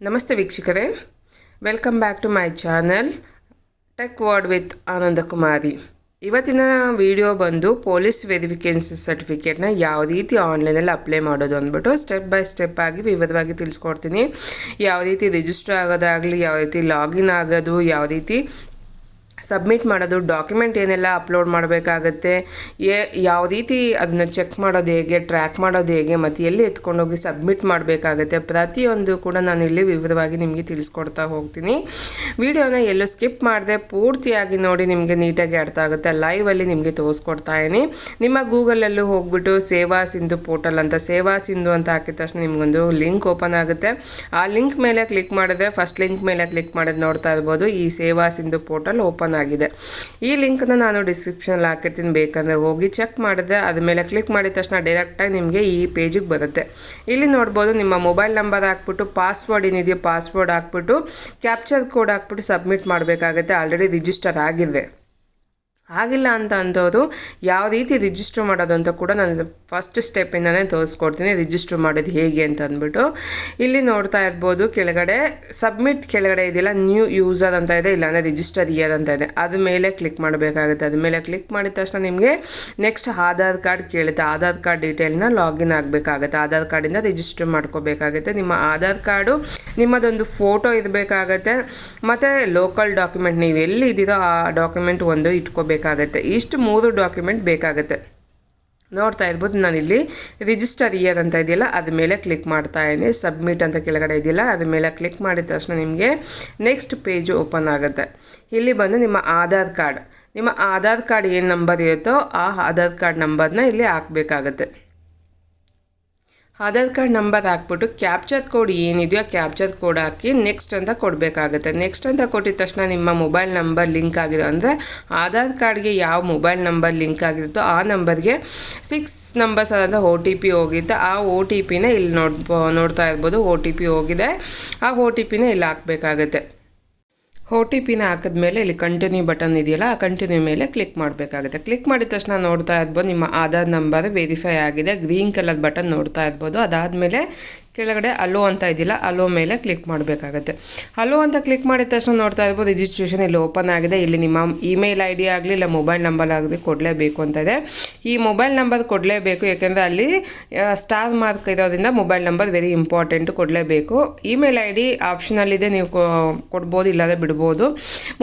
ನಮಸ್ತೆ ವೀಕ್ಷಕರೇ, welcome back to my channel tech word with Anandakumari. ಇವತ್ತಿನ ವಿಡಿಯೋ ಬಂದು ಪೊಲೀಸ್ ವೆರಿಫಿಕೇಷನ್ ಸರ್ಟಿಫಿಕೇಟ್ನ ಯಾವ ರೀತಿ ಆನ್ಲೈನಲ್ಲಿ ಅಪ್ಲೈ ಮಾಡೋದು ಅಂದ್ಬಿಟ್ಟು ಸ್ಟೆಪ್ ಬೈ ಸ್ಟೆಪ್ ಆಗಿ ವಿವರವಾಗಿ ತಿಳಿಸ್ಕೊಡ್ತೀನಿ. ಯಾವ ರೀತಿ ರಿಜಿಸ್ಟರ್ ಆಗೋದಾಗಲಿ, ಯಾವ ರೀತಿ ಲಾಗಿನ್ ಆಗೋದು, ಯಾವ ರೀತಿ ಸಬ್ಮಿಟ್ ಮಾಡೋದು, ಡಾಕ್ಯುಮೆಂಟ್ ಏನೆಲ್ಲ ಅಪ್ಲೋಡ್ ಮಾಡಬೇಕಾಗತ್ತೆ, ಯಾವ ರೀತಿ ಅದನ್ನು ಚೆಕ್ ಮಾಡೋದು ಹೇಗೆ, ಟ್ರ್ಯಾಕ್ ಮಾಡೋದು ಹೇಗೆ, ಮತ್ತು ಎಲ್ಲಿ ಎತ್ಕೊಂಡೋಗಿ ಸಬ್ಮಿಟ್ ಮಾಡಬೇಕಾಗತ್ತೆ, ಪ್ರತಿಯೊಂದು ಕೂಡ ನಾನು ಇಲ್ಲಿ ವಿವರವಾಗಿ ನಿಮಗೆ ತಿಳಿಸ್ಕೊಡ್ತಾ ಹೋಗ್ತೀನಿ. ವಿಡಿಯೋನ ಎಲ್ಲೂ ಸ್ಕಿಪ್ ಮಾಡಿದೆ ಪೂರ್ತಿಯಾಗಿ ನೋಡಿ, ನಿಮಗೆ ನೀಟಾಗಿ ಅರ್ಥ ಆಗುತ್ತೆ. ಲೈವಲ್ಲಿ ನಿಮಗೆ ತೋರಿಸ್ಕೊಡ್ತಾ ಇದ್ದೀನಿ. ನಿಮ್ಮ ಗೂಗಲಲ್ಲೂ ಹೋಗ್ಬಿಟ್ಟು ಸೇವಾ ಸಿಂಧು ಪೋರ್ಟಲ್ ಅಂತ, ಸೇವಾ ಸಿಂಧು ಅಂತ ಹಾಕಿದ ತಕ್ಷಣ ನಿಮಗೊಂದು ಲಿಂಕ್ ಓಪನ್ ಆಗುತ್ತೆ. ಆ ಲಿಂಕ್ ಮೇಲೆ ಕ್ಲಿಕ್ ಮಾಡಿದ್ರೆ, ಫಸ್ಟ್ ಲಿಂಕ್ ಮೇಲೆ ಕ್ಲಿಕ್ ಮಾಡೋದು ನೋಡ್ತಾ ಇರ್ಬೋದು, ಈ ಸೇವಾ ಸಿಂಧು ಪೋರ್ಟಲ್ ಓಪನ್ ಆಗಿದೆ. ಈ ಲಿಂಕ್ನ ನಾನು ಡಿಸ್ಕ್ರಿಪ್ಷನಲ್ಲಿ ಹಾಕಿರ್ತೀನಿ, ಬೇಕಂದರೆ ಹೋಗಿ ಚೆಕ್ ಮಾಡಿದ್ರೆ ಅದ್ರ ಮೇಲೆ ಕ್ಲಿಕ್ ಮಾಡಿದ ತಕ್ಷಣ ಡೈರೆಕ್ಟಾಗಿ ನಿಮಗೆ ಈ ಪೇಜಿಗೆ ಬರುತ್ತೆ. ಇಲ್ಲಿ ನೋಡ್ಬೋದು, ನಿಮ್ಮ ಮೊಬೈಲ್ ನಂಬರ್ ಹಾಕ್ಬಿಟ್ಟು ಪಾಸ್ವರ್ಡ್ ಏನಿದೆಯೋ ಪಾಸ್ವರ್ಡ್ ಹಾಕ್ಬಿಟ್ಟು ಕ್ಯಾಪ್ಚರ್ ಕೋಡ್ ಹಾಕ್ಬಿಟ್ಟು ಸಬ್ಮಿಟ್ ಮಾಡಬೇಕಾಗುತ್ತೆ. ಆಲ್ರೆಡಿ ರಿಜಿಸ್ಟರ್ ಆಗಿದೆ. ಆಗಿಲ್ಲ ಅಂಥವ್ರು ಯಾವ ರೀತಿ ರಿಜಿಸ್ಟರ್ ಮಾಡೋದು ಅಂತ ಕೂಡ ನಾನು ಫಸ್ಟ್ ಸ್ಟೆಪ್ಪಿಂದನೇ ತೋರಿಸ್ಕೊಡ್ತೀನಿ, ರಿಜಿಸ್ಟರ್ ಮಾಡೋದು ಹೇಗೆ ಅಂತ ಅಂದ್ಬಿಟ್ಟು. ಇಲ್ಲಿ ನೋಡ್ತಾ ಇರ್ಬೋದು, ಕೆಳಗಡೆ ಸಬ್ಮಿಟ್ ಕೆಳಗಡೆ ಇದೆಯಲ್ಲ, ನ್ಯೂ ಯೂಸರ್ ಅಂತ ಇದೆ, ಇಲ್ಲಾಂದರೆ ರಿಜಿಸ್ಟರ್ ಇಯರ್ ಅಂತ ಇದೆ. ಅದ್ರ ಮೇಲೆ ಕ್ಲಿಕ್ ಮಾಡಬೇಕಾಗುತ್ತೆ. ಅದ್ರ ಮೇಲೆ ಕ್ಲಿಕ್ ಮಾಡಿದ ತಕ್ಷಣ ನಿಮಗೆ ನೆಕ್ಸ್ಟ್ ಆಧಾರ್ ಕಾರ್ಡ್ ಕೇಳುತ್ತೆ. ಆಧಾರ್ ಕಾರ್ಡ್ ಡೀಟೇಲ್ನ ಲಾಗಿನ್ ಆಗಬೇಕಾಗುತ್ತೆ. ಆಧಾರ್ ಕಾರ್ಡಿಂದ ರಿಜಿಸ್ಟರ್ ಮಾಡ್ಕೋಬೇಕಾಗುತ್ತೆ. ನಿಮ್ಮ ಆಧಾರ್ ಕಾರ್ಡು, ನಿಮ್ಮದೊಂದು ಫೋಟೋ ಇರಬೇಕಾಗತ್ತೆ, ಮತ್ತು ಲೋಕಲ್ ಡಾಕ್ಯುಮೆಂಟ್, ನೀವು ಎಲ್ಲಿದ್ದೀರೋ ಆ ಡಾಕ್ಯುಮೆಂಟ್ ಒಂದು ಇಟ್ಕೋಬೇಕಾಗುತ್ತೆ. ಇಷ್ಟು 3 ಡಾಕ್ಯುಮೆಂಟ್ ಬೇಕಾಗುತ್ತೆ. ನೋಡ್ತಾ ಇರ್ಬೋದು, ನಾನಿಲ್ಲಿ ರಿಜಿಸ್ಟರ್ ಇಯರ್ ಅಂತ ಇದೆಯಲ್ಲ ಅದ್ರ ಮೇಲೆ ಕ್ಲಿಕ್ ಮಾಡ್ತಾ ಇದ್ದೀನಿ. ಸಬ್ಮಿಟ್ ಅಂತ ಕೆಳಗಡೆ ಇದೆಯಲ್ಲ ಅದ್ರ ಮೇಲೆ ಕ್ಲಿಕ್ ಮಾಡಿದ ತಕ್ಷಣ ನಿಮಗೆ ನೆಕ್ಸ್ಟ್ ಪೇಜ್ ಓಪನ್ ಆಗುತ್ತೆ. ಇಲ್ಲಿ ಬಂದು ನಿಮ್ಮ ಆಧಾರ್ ಕಾರ್ಡ್ ಏನು ನಂಬರ್ ಇರುತ್ತೋ ಆ ಆಧಾರ್ ಕಾರ್ಡ್ ನಂಬರ್ನ ಇಲ್ಲಿ ಹಾಕಬೇಕಾಗತ್ತೆ. ಆಧಾರ್ ಕಾರ್ಡ್ ನಂಬರ್ ಹಾಕ್ಬಿಟ್ಟು ಕ್ಯಾಪ್ಚರ್ ಕೋಡ್ ಏನಿದೆಯೋ ಆ ಕ್ಯಾಪ್ಚರ್ ಕೋಡ್ ಹಾಕಿ ನೆಕ್ಸ್ಟ್ ಅಂತ ಕೊಡಬೇಕಾಗುತ್ತೆ. ನೆಕ್ಸ್ಟ್ ಅಂತ ಕೊಟ್ಟಿದ ತಕ್ಷಣ ನಿಮ್ಮ ಮೊಬೈಲ್ ನಂಬರ್ ಲಿಂಕ್ ಆಗಿರೋ, ಅಂದರೆ ಆಧಾರ್ ಕಾರ್ಡ್ಗೆ ಯಾವ ಮೊಬೈಲ್ ನಂಬರ್ ಲಿಂಕ್ ಆಗಿರುತ್ತೋ ಆ ನಂಬರ್ಗೆ 6 ನಂಬರ್ಸ್ ಆದ OTP ಹೋಗಿರುತ್ತೆ. ಆ OTPನ ಇಲ್ಲಿ ನೋಡ್ತಾ ಇರ್ಬೋದು, OTP ಹೋಗಿದೆ. ಆ OTPನ ಇಲ್ಲಿ ಹಾಕಬೇಕಾಗುತ್ತೆ. OTPನ ಹಾಕಿದ್ಮೇಲೆ ಇಲ್ಲಿ ಕಂಟಿನ್ಯೂ ಬಟನ್ ಇದೆಯಲ್ಲ, ಆ ಕಂಟಿನ್ಯೂ ಮೇಲೆ ಕ್ಲಿಕ್ ಮಾಡಬೇಕಾಗುತ್ತೆ. ಕ್ಲಿಕ್ ಮಾಡಿದ ತಕ್ಷಣ ನೋಡ್ತಾ ಇರ್ಬೋದು, ನಿಮ್ಮ ಆಧಾರ್ ನಂಬರ್ ವೆರಿಫೈ ಆಗಿದೆ. ಗ್ರೀನ್ ಕಲರ್ ಬಟನ್ ನೋಡ್ತಾ ಇರ್ಬೋದು. ಅದಾದಮೇಲೆ ಕೆಳಗಡೆ ಅಲೋ ಅಂತ ಇದೆಯಲ್ಲ, ಅಲೋ ಮೇಲೆ ಕ್ಲಿಕ್ ಮಾಡಬೇಕಾಗುತ್ತೆ. ಅಲೋ ಅಂತ ಕ್ಲಿಕ್ ಮಾಡಿದ ತಕ್ಷಣ ನೋಡ್ತಾ ಇರ್ಬೋದು, ರಿಜಿಸ್ಟ್ರೇಷನ್ ಇಲ್ಲಿ ಓಪನ್ ಆಗಿದೆ. ಇಲ್ಲಿ ನಿಮ್ಮ ಇಮೇಲ್ ID ಆಗಲಿ ಇಲ್ಲ ಮೊಬೈಲ್ ನಂಬರ್ ಆಗಲಿ ಕೊಡಲೇಬೇಕು ಅಂತ ಇದೆ. ಈ ಮೊಬೈಲ್ ನಂಬರ್ ಕೊಡಲೇಬೇಕು, ಯಾಕೆಂದರೆ ಅಲ್ಲಿ ಸ್ಟಾರ್ ಮಾರ್ಕ್ ಇರೋದ್ರಿಂದ ಮೊಬೈಲ್ ನಂಬರ್ ವೆರಿ ಇಂಪಾರ್ಟೆಂಟು, ಕೊಡಲೇಬೇಕು. ಇಮೇಲ್ ID ಆಪ್ಷನಲ್ಲಿದೆ, ನೀವು ಕೊಡ್ಬೋದು, ಇಲ್ಲಾಂದರೆ ಬಿಡ್ಬೋದು.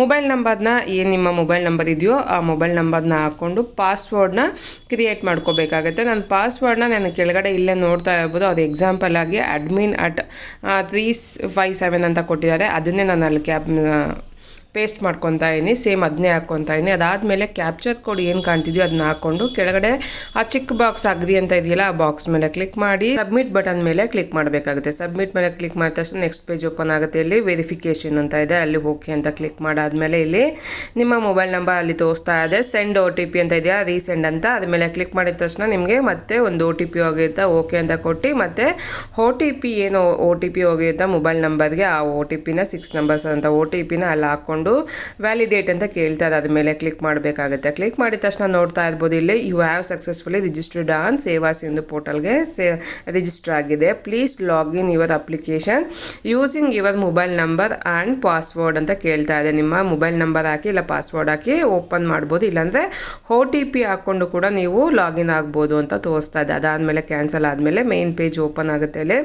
ಮೊಬೈಲ್ ನಂಬರ್ನ ಏನು ನಿಮ್ಮ ಮೊಬೈಲ್ ನಂಬರ್ ಇದೆಯೋ ಆ ಮೊಬೈಲ್ ನಂಬರ್ನ ಹಾಕ್ಕೊಂಡು ಪಾಸ್ವರ್ಡ್ನ ಕ್ರಿಯೇಟ್ ಮಾಡ್ಕೋಬೇಕಾಗುತ್ತೆ. ನನ್ನ ಪಾಸ್ವರ್ಡ್ನ ನಾನು ಕೆಳಗಡೆ ಇಲ್ಲೇ ನೋಡ್ತಾ ಇರ್ಬೋದು, ಅದು ಎಕ್ಸಾಂಪಲ್ ಆಗಿ admin@357 ಅಂತ ಕೊಟ್ಟಿದ್ದಾರೆ. ಅದನ್ನೇ ನಾನು ಅಲ್ಲಿ ಪೇಸ್ಟ್ ಮಾಡ್ಕೊತಾ ಇದ್ದೀನಿ. ಸೇಮ್ ಅದನ್ನೇ ಹಾಕ್ಕೊತಾ ಇದ್ದೀನಿ. ಅದಾದಮೇಲೆ ಕ್ಯಾಪ್ಚರ್ ಕೋಡ್ ಏನು ಕಾಣ್ತಿದೆಯೋ ಅದನ್ನ ಹಾಕ್ಕೊಂಡು ಕೆಳಗಡೆ ಆ ಚಿಕ್ಕ ಬಾಕ್ಸ್ ಅಗ್ರಿ ಅಂತ ಇದೆಯಲ್ಲ ಆ ಬಾಕ್ಸ್ ಮೇಲೆ ಕ್ಲಿಕ್ ಮಾಡಿ ಸಬ್ಮಿಟ್ ಬಟನ್ ಮೇಲೆ ಕ್ಲಿಕ್ ಮಾಡಬೇಕಾಗುತ್ತೆ. ಸಬ್ಮಿಟ್ ಮೇಲೆ ಕ್ಲಿಕ್ ಮಾಡಿದ ತಕ್ಷಣ ನೆಕ್ಸ್ಟ್ ಪೇಜ್ ಓಪನ್ ಆಗುತ್ತೆ. ಇಲ್ಲಿ ವೆರಿಫಿಕೇಷನ್ ಅಂತ ಇದೆ, ಅಲ್ಲಿ ಓಕೆ ಅಂತ ಕ್ಲಿಕ್ ಮಾಡಾದ್ಮೇಲೆ ಇಲ್ಲಿ ನಿಮ್ಮ ಮೊಬೈಲ್ ನಂಬರ್ ಅಲ್ಲಿ ತೋರಿಸ್ತಾ ಇದೆ. ಸೆಂಡ್ OTP ಅಂತ ಇದೆಯಾ, ರೀಸೆಂಡ್ ಅಂತ, ಅದ್ಮೇಲೆ ಕ್ಲಿಕ್ ಮಾಡಿದ ತಕ್ಷಣ ನಿಮಗೆ ಮತ್ತೆ ಒಂದು OTP ಹೋಗಿರುತ್ತೆ. ಓಕೆ ಅಂತ ಕೊಟ್ಟು ಮತ್ತೆ OTP ಏನು OTP ಹೋಗಿರುತ್ತೆ ಮೊಬೈಲ್ ನಂಬರ್ಗೆ, ಆ OTPನ 6 ನಂಬರ್ಸ್ ಅಂತ OTPನ ಅಲ್ಲಿ ಹಾಕ್ಕೊಂಡು ವ್ಯಾಲಿಡೇಟ್ ಅಂತ ಕೇಳ್ತಾ ಇದೆ. ಅದ್ರ ಮೇಲೆ ಕ್ಲಿಕ್ ಮಾಡಬೇಕಾಗುತ್ತೆ. ಕ್ಲಿಕ್ ಮಾಡಿದ ತಕ್ಷಣ ನೋಡ್ತಾ ಇರ್ಬೋದು, ಇಲ್ಲಿ you have successfully registered on Seva Sindhu ಪೋರ್ಟಲ್ಗೆ ರಿಜಿಸ್ಟರ್ ಆಗಿದೆ. Please login your application using your mobile number and password ಅಂತ ಕೇಳ್ತಾ ಇದೆ. ನಿಮ್ಮ ಮೊಬೈಲ್ ನಂಬರ್ ಹಾಕಿ ಇಲ್ಲ ಪಾಸ್ವರ್ಡ್ ಹಾಕಿ ಓಪನ್ ಮಾಡ್ಬೋದು, ಇಲ್ಲಾಂದರೆ OTP ಹಾಕ್ಕೊಂಡು ಕೂಡ ನೀವು ಲಾಗಿನ್ ಆಗ್ಬೋದು ಅಂತ ತೋರಿಸ್ತಾ ಇದೆ. ಅದಾದಮೇಲೆ ಕ್ಯಾನ್ಸಲ್ ಆದಮೇಲೆ ಮೇನ್ ಪೇಜ್ ಓಪನ್ ಆಗುತ್ತೆ. ಇಲ್ಲಿ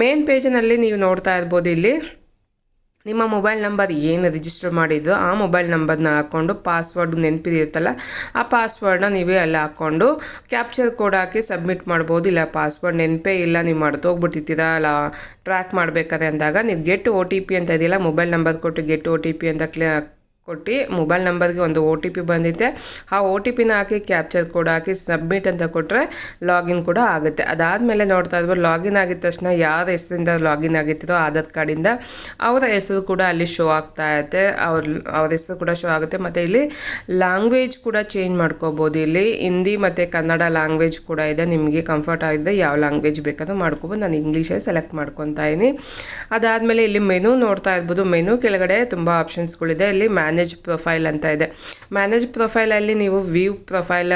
ಮೇನ್ ಪೇಜಿನಲ್ಲಿ ನೀವು ನೋಡ್ತಾ ಇರ್ಬೋದು, ಇಲ್ಲಿ ನಿಮ್ಮ ಮೊಬೈಲ್ ನಂಬರ್ ಏನು ರಿಜಿಸ್ಟರ್ ಮಾಡಿದ್ರು ಆ ಮೊಬೈಲ್ ನಂಬರ್ನ ಹಾಕ್ಕೊಂಡು ಪಾಸ್ವರ್ಡ್ ನೆನಪಿರುತ್ತಲ್ಲ ಆ ಪಾಸ್ವರ್ಡ್ನ ನೀವೇ ಅಲ್ಲಿ ಹಾಕ್ಕೊಂಡು ಕ್ಯಾಪ್ಚರ್ ಕೋಡ್ ಹಾಕಿ ಸಬ್ಮಿಟ್ ಮಾಡ್ಬೋದು. ಇಲ್ಲ ಪಾಸ್ವರ್ಡ್ ನೆನಪೇ ಇಲ್ಲ, ನೀವು ಮರ್ತೋಗ್ಬಿಟ್ಟಿರ್ತೀರಾ ಅಲ್ಲ ಟ್ರ್ಯಾಕ್ ಮಾಡಬೇಕಾದ್ರೆ ಅಂದಾಗ ನೀವು ಗೆಟ್ OTP ಅಂತ ಇದೆಯಲ್ಲ, ಮೊಬೈಲ್ ನಂಬರ್ ಕೊಟ್ಟು ಗೆಟ್ OTP ಅಂತ ಕೊಟ್ಟು ಮೊಬೈಲ್ ನಂಬರ್ಗೆ ಒಂದು OTP ಬಂದಿದೆ. ಆ OTPನ ಹಾಕಿ ಕ್ಯಾಪ್ಚರ್ ಕೋಡ್ ಹಾಕಿ ಸಬ್ಮಿಟ್ ಅಂತ ಕೊಟ್ಟರೆ ಲಾಗಿನ್ ಕೂಡ ಆಗುತ್ತೆ. ಅದಾದಮೇಲೆ ನೋಡ್ತಾ ಇದ್ಬೋದು, ಲಾಗಿನ್ ಆಗಿದ ತಕ್ಷಣ ಯಾರ ಹೆಸರಿಂದ ಲಾಗಿನ್ ಆಗಿರ್ತಿರೋ ಆಧಾರ್ ಕಾರ್ಡಿಂದ ಅವರ ಹೆಸರು ಕೂಡ ಅಲ್ಲಿ ಶೋ ಆಗ್ತಾ ಇರುತ್ತೆ. ಅವ್ರ ಹೆಸರು ಕೂಡ ಶೋ ಆಗುತ್ತೆ. ಮತ್ತು ಇಲ್ಲಿ ಲ್ಯಾಂಗ್ವೇಜ್ ಕೂಡ ಚೇಂಜ್ ಮಾಡ್ಕೋಬೋದು. ಇಲ್ಲಿ ಹಿಂದಿ ಮತ್ತು ಕನ್ನಡ ಲ್ಯಾಂಗ್ವೇಜ್ ಕೂಡ ಇದೆ, ನಿಮಗೆ ಕಂಫರ್ಟ್ ಆಗಿದೆ ಯಾವ ಲ್ಯಾಂಗ್ವೇಜ್ ಬೇಕಾದ್ರೂ ಮಾಡ್ಕೋಬೋದು. ನಾನು ಇಂಗ್ಲೀಷಲ್ಲಿ ಸೆಲೆಕ್ಟ್ ಮಾಡ್ಕೊತಾ ಇದ್ದೀನಿ. ಅದಾದಮೇಲೆ ಇಲ್ಲಿ ಮೆನು ನೋಡ್ತಾ ಇರ್ಬೋದು, ಮೆನು ಕೆಳಗಡೆ ತುಂಬ ಆಪ್ಷನ್ಸ್ಗಳಿದೆ. ಇಲ್ಲಿ ಮ್ಯಾನೇಜ್ ಪ್ರೊಫೈಲ್ ಅಂತ ಇದೆ. ಮ್ಯಾನೇಜ್ ಪ್ರೊಫೈಲಲ್ಲಿ ನೀವು ವ್ಯೂ ಪ್ರೊಫೈಲ್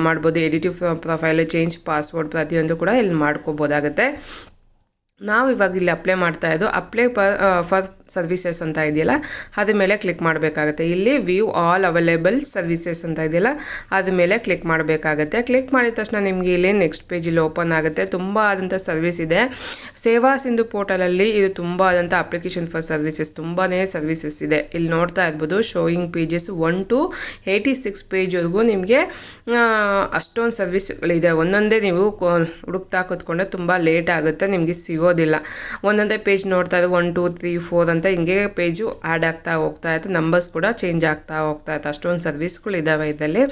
ಮಾಡ್ಬೋದು, ಎಡಿಟಿವ್ ಪ್ರೊಫೈಲ್, ಚೇಂಜ್ ಪಾಸ್ವರ್ಡ್ ಪ್ರತಿಯೊಂದು ಕೂಡ ಇಲ್ಲಿ ಮಾಡ್ಕೋಬೋದಾಗುತ್ತೆ. ನಾವು ಇವಾಗ ಇಲ್ಲಿ ಅಪ್ಲೈ ಮಾಡ್ತಾ ಇದ್ದು ಅಪ್ಲೈ ಫಾರ್ ಸರ್ವಿಸಸ್ ಅಂತ ಇದೆಯಲ್ಲ ಅದ್ರ ಮೇಲೆ ಕ್ಲಿಕ್ ಮಾಡಬೇಕಾಗುತ್ತೆ. ಇಲ್ಲಿ ವ್ಯೂ ಆಲ್ ಅವೈಲೇಬಲ್ ಸರ್ವಿಸಸ್ ಅಂತ ಇದೆಯಲ್ಲ ಅದ್ರ ಮೇಲೆ ಕ್ಲಿಕ್ ಮಾಡಬೇಕಾಗುತ್ತೆ. ಕ್ಲಿಕ್ ಮಾಡಿದ ತಕ್ಷಣ ನಿಮಗೆ ಇಲ್ಲಿ ನೆಕ್ಸ್ಟ್ ಪೇಜ್ ಇಲ್ಲಿ ಓಪನ್ ಆಗುತ್ತೆ. ತುಂಬ ಆದಂಥ ಸರ್ವಿಸ್ ಇದೆ. ಸೇವಾ ಸಿಂಧು ಪೋರ್ಟಲಲ್ಲಿ ಇದು ತುಂಬ ಆದಂಥ ಅಪ್ಲಿಕೇಶನ್ ಫಾರ್ ಸರ್ವಿಸಸ್ ತುಂಬಾ ಸರ್ವಿಸಸ್ ಇದೆ. ಇಲ್ಲಿ ನೋಡ್ತಾ ಇರ್ಬೋದು ಶೋಯಿಂಗ್ ಪೇಜಸ್ 1 to 86 ಪೇಜ್ವರೆಗೂ ನಿಮಗೆ ಅಷ್ಟೊಂದು ಸರ್ವಿಸ್ಗಳಿದೆ. ಒಂದೊಂದೇ ನೀವು ಹುಡುಕ್ತಾ ಕೂತ್ಕೊಂಡ್ರೆ ತುಂಬ ಲೇಟ್ ಆಗುತ್ತೆ, ನಿಮಗೆ ಸಿಗೋದಿಲ್ಲ. ಒಂದೊಂದೇ ಪೇಜ್ ನೋಡ್ತಾ ಇದ್ದು 1 2 3 4 ಅಂತ ಹಿಂಗೆ ಪೇಜು ಆ್ಯಡ್ ಆಗ್ತಾ ಹೋಗ್ತಾ ಇತ್ತು, ನಂಬರ್ಸ್ ಕೂಡ ಚೇಂಜ್ ಆಗ್ತಾ ಹೋಗ್ತಾ ಇತ್ತು. ಅಷ್ಟೊಂದು ಸರ್ವಿಸ್ಗಳು ಇದ್ದಾವೆ ಇದರಲ್ಲಿ.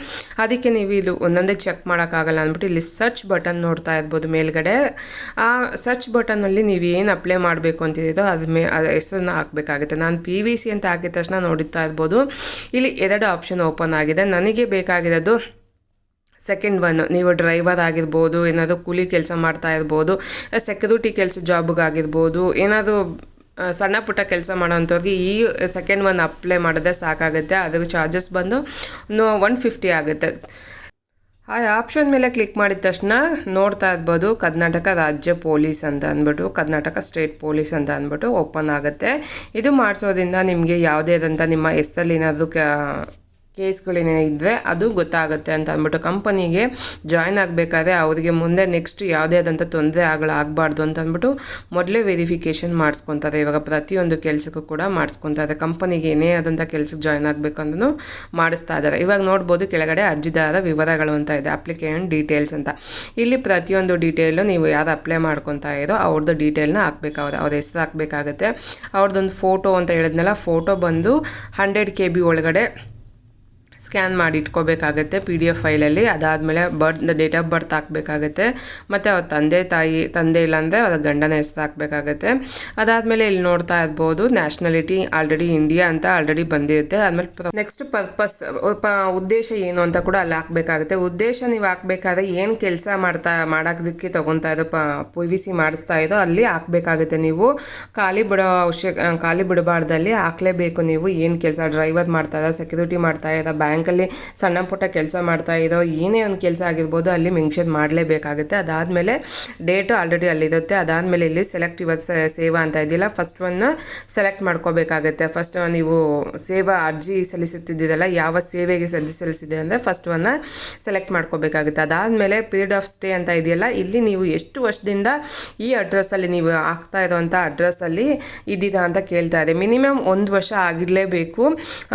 ಅದಕ್ಕೆ ನೀವು ಇಲ್ಲಿ ಒಂದೊಂದೇ ಚೆಕ್ ಮಾಡೋಕ್ಕಾಗಲ್ಲ ಅಂದ್ಬಿಟ್ಟು ಇಲ್ಲಿ ಸರ್ಚ್ ಬಟನ್ ನೋಡ್ತಾ ಇರ್ಬೋದು ಮೇಲ್ಗಡೆ. ಆ ಸರ್ಚ್ ಬಟನ್ನಲ್ಲಿ ನೀವು ಏನು ಅಪ್ಲೈ ಮಾಡಬೇಕು ಅಂತಿದ್ದೀರೋ ಅದ್ರ ಹೆಸರನ್ನ ಹಾಕಬೇಕಾಗುತ್ತೆ. ನಾನು PVC ಅಂತ ಹಾಕಿದ ತಕ್ಷಣ ನೋಡುತ್ತಾ ಇರ್ಬೋದು ಇಲ್ಲಿ 2 ಆಪ್ಷನ್ ಓಪನ್ ಆಗಿದೆ. ನನಗೆ ಬೇಕಾಗಿರೋದು ಸೆಕೆಂಡ್ ಒನ್. ನೀವು ಡ್ರೈವರ್ ಆಗಿರ್ಬೋದು, ಏನಾದರೂ ಕೂಲಿ ಕೆಲಸ ಮಾಡ್ತಾ ಇರ್ಬೋದು, ಸೆಕ್ಯೂರಿಟಿ ಕೆಲಸ ಜಾಬ್ಗಾಗಿರ್ಬೋದು, ಏನಾದರೂ ಸಣ್ಣ ಪುಟ್ಟ ಕೆಲಸ ಮಾಡೋಂಥವ್ರಿಗೆ ಈ ಸೆಕೆಂಡ್ ಒನ್ ಅಪ್ಲೈ ಮಾಡಿದ್ರೆ ಸಾಕಾಗುತ್ತೆ. ಅದ್ರ ಚಾರ್ಜಸ್ ಬಂದು 150 ಆಗುತ್ತೆ. ಆ ಆಪ್ಷನ್ ಮೇಲೆ ಕ್ಲಿಕ್ ಮಾಡಿದ ತಕ್ಷಣ ನೋಡ್ತಾ ಇರ್ಬೋದು ಕರ್ನಾಟಕ ರಾಜ್ಯ ಪೊಲೀಸ್ ಅಂತ ಅಂದ್ಬಿಟ್ಟು, ಕರ್ನಾಟಕ ಸ್ಟೇಟ್ ಪೊಲೀಸ್ ಅಂತ ಅಂದ್ಬಿಟ್ಟು ಓಪನ್ ಆಗುತ್ತೆ. ಇದು ಮಾಡಿಸೋದ್ರಿಂದ ನಿಮಗೆ ಯಾವುದೇ ಆದಂಥ ನಿಮ್ಮ ಹೆಸರಲ್ಲಿ ಏನಾದರೂ ಕೇಸ್ಗಳೇನೇ ಇದ್ದರೆ ಅದು ಗೊತ್ತಾಗುತ್ತೆ ಅಂತ ಅಂದ್ಬಿಟ್ಟು ಕಂಪನಿಗೆ ಜಾಯ್ನ್ ಆಗಬೇಕಾದ್ರೆ ಅವರಿಗೆ ಮುಂದೆ ನೆಕ್ಸ್ಟ್ ಯಾವುದೇ ಆದಂಥ ತೊಂದರೆ ಆಗಬಾರ್ದು ಅಂತ ಅಂದ್ಬಿಟ್ಟು ಮೊದಲೇ ವೆರಿಫಿಕೇಷನ್ ಮಾಡಿಸ್ಕೊತಾರೆ. ಇವಾಗ ಪ್ರತಿಯೊಂದು ಕೆಲಸಕ್ಕೂ ಕೂಡ ಮಾಡಿಸ್ಕೊತಾರೆ. ಕಂಪನಿಗೆ ಏನೇ ಆದಂಥ ಕೆಲಸಕ್ಕೆ ಜಾಯ್ನ್ ಆಗಬೇಕಂದ್ರೂ ಮಾಡಿಸ್ತಾ ಇದ್ದಾರೆ. ಇವಾಗ ನೋಡ್ಬೋದು ಕೆಳಗಡೆ ಅರ್ಜಿದಾರ ವಿವರಗಳು ಅಂತ ಇದೆ, ಅಪ್ಲಿಕೇಶನ್ ಡೀಟೇಲ್ಸ್ ಅಂತ. ಇಲ್ಲಿ ಪ್ರತಿಯೊಂದು ಡೀಟೇಲು ನೀವು ಯಾರು ಅಪ್ಲೈ ಮಾಡ್ಕೊತಾ ಇರೋ ಅವ್ರದ್ದು ಡೀಟೇಲ್ನ ಹಾಕ್ಬೇಕಾಗುತ್ತೆ, ಅವ್ರ ಹೆಸರು ಹಾಕಬೇಕಾಗುತ್ತೆ. ಅವ್ರದ್ದೊಂದು ಫೋಟೋ ಅಂತ ಹೇಳಿದ್ನಲ್ಲ, ಫೋಟೋ ಬಂದು 100 KB ಒಳಗಡೆ ಸ್ಕ್ಯಾನ್ ಮಾಡಿ ಇಟ್ಕೋಬೇಕಾಗತ್ತೆ PDF ಫೈಲಲ್ಲಿ. ಅದಾದಮೇಲೆ ಡೇಟ್ ಆಫ್ ಬರ್ತ್ ಹಾಕಬೇಕಾಗತ್ತೆ. ಮತ್ತು ಅವ್ರ ತಂದೆ ಇಲ್ಲಾಂದರೆ ಅವ್ರ ಗಂಡನ ಹೆಸರು ಹಾಕಬೇಕಾಗತ್ತೆ. ಅದಾದಮೇಲೆ ಇಲ್ಲಿ ನೋಡ್ತಾ ಇರ್ಬೋದು ನ್ಯಾಷನಾಲಿಟಿ ಆಲ್ರೆಡಿ ಇಂಡಿಯಾ ಅಂತ ಆಲ್ರೆಡಿ ಬಂದಿರುತ್ತೆ. ಆದಮೇಲೆ ನೆಕ್ಸ್ಟ್ ಪರ್ಪಸ್ ಉದ್ದೇಶ ಏನು ಅಂತ ಕೂಡ ಅಲ್ಲಿ ಹಾಕಬೇಕಾಗುತ್ತೆ. ಉದ್ದೇಶ ನೀವು ಹಾಕಬೇಕಾದ್ರೆ ಏನು ಕೆಲಸ ಮಾಡೋದಕ್ಕೆ ತೊಗೊತಾ ಇರೋ PVC ಮಾಡಿಸ್ತಾ ಇರೋ ಅಲ್ಲಿ ಹಾಕಬೇಕಾಗುತ್ತೆ. ನೀವು ಖಾಲಿ ಬಿಡಬಾರ್ದಲ್ಲಿ ಹಾಕಲೇಬೇಕು. ನೀವು ಏನು ಕೆಲಸ ಡ್ರೈವರ್ ಮಾಡ್ತಾ ಇರೋ, ಸೆಕ್ಯೂರಿಟಿ ಮಾಡ್ತಾ ಇರೋ, ಬ್ಯಾಂಕಲ್ಲಿ ಸಣ್ಣ ಪುಟ್ಟ ಕೆಲಸ ಮಾಡ್ತಾ ಇರೋ ಏನೇ ಒಂದು ಕೆಲಸ ಆಗಿರ್ಬೋದು ಅಲ್ಲಿ ಮೆನ್ಷನ್ ಮಾಡಲೇಬೇಕಾಗುತ್ತೆ. ಅದಾದಮೇಲೆ ಡೇಟು ಆಲ್ರೆಡಿ ಅಲ್ಲಿರುತ್ತೆ. ಅದಾದಮೇಲೆ ಇಲ್ಲಿ ಸೆಲೆಕ್ಟ್ ಇವತ್ತು ಸೇವಾ ಅಂತ ಇದೆಯಲ್ಲ, ಫಸ್ಟ್ ಒನ್ನ ಸೆಲೆಕ್ಟ್ ಮಾಡ್ಕೋಬೇಕಾಗುತ್ತೆ. ಫಸ್ಟ್ ನೀವು ಸೇವಾ ಅರ್ಜಿ ಸಲ್ಲಿಸುತ್ತಿದ್ದೀರಲ್ಲ, ಯಾವ ಸೇವೆಗೆ ಅರ್ಜಿ ಸಲ್ಲಿಸಿದೆ ಅಂದರೆ ಫಸ್ಟ್ ಒನ್ನ ಸೆಲೆಕ್ಟ್ ಮಾಡ್ಕೋಬೇಕಾಗುತ್ತೆ. ಅದಾದಮೇಲೆ ಪೀರಿಯಡ್ ಆಫ್ ಸ್ಟೇ ಅಂತ ಇದೆಯಲ್ಲ, ಇಲ್ಲಿ ನೀವು ಎಷ್ಟು ವರ್ಷದಿಂದ ಈ ಅಡ್ರೆಸ್ಸಲ್ಲಿ ನೀವು ಆಗ್ತಾ ಇರೋವಂಥ ಅಡ್ರೆಸ್ಸಲ್ಲಿ ಇದ್ದೀರಾ ಅಂತ ಕೇಳ್ತಾ ಇದೆ. ಮಿನಿಮಮ್ 1 ವರ್ಷ ಆಗಿರಲೇಬೇಕು.